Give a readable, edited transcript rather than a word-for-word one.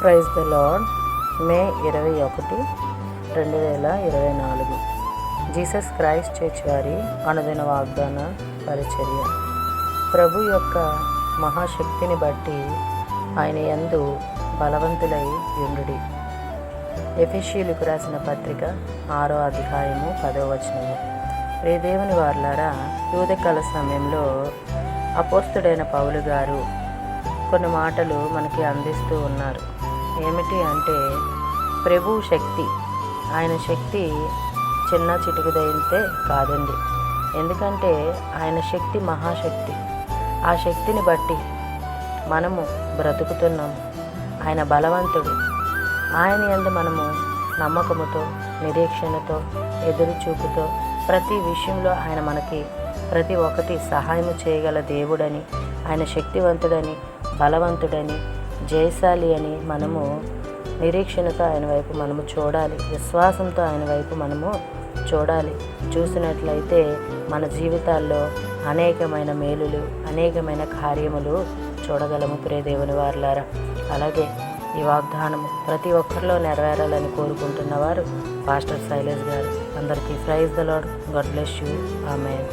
Praise the Lord. May 21, 2024. Jesus Christ church వారి అనుదిన వాగ్దాన పరిచర్య. ప్రభు యొక్క మహాశక్తిని బట్టి ఆయన యందు బలవంతులై యుండుడి. ఎఫెసీయులకు రాసిన పత్రిక 6వ అధ్యాయము 10వ వచనము. దేవుని వారలారా, యూదకాల సమయంలో అపోస్తలుడైన పౌలు గారు కొన్ని మాటలు మనకి అందిస్తూ ఉన్నారు. ఏమిటి అంటే, ప్రభువు శక్తి, ఆయన శక్తి చిన్న చిటికదైతే కాదండి. ఎందుకంటే ఆయన శక్తి మహాశక్తి. ఆ శక్తిని బట్టి మనము బ్రతుకుతున్నాము. ఆయన బలవంతుడు. ఆయన యందు మనము నమ్మకముతో, నిరీక్షణతో, ఎదురుచూపుతో ప్రతి విషయంలో ఆయన మనకి ప్రతి ఒక్కటి సహాయం చేయగల దేవుడని, ఆయన శక్తివంతుడని, బలవంతుడని, జయశాలి అని మనము నిరీక్షణతో ఆయన వైపు మనము చూడాలి. విశ్వాసంతో ఆయన వైపు మనము చూడాలి. చూసినట్లయితే మన జీవితాల్లో అనేకమైన మేలులు, అనేకమైన కార్యములు చూడగలము. ప్రియ దేవుని వారలారా, అలాగే ఈ వాగ్దానము ప్రతి ఒక్కరిలో నెరవేరాలని కోరుకుంటున్నవారు పాస్టర్ శైలేష్ గారు. అందరికీ praise the Lord. God bless you. Amen.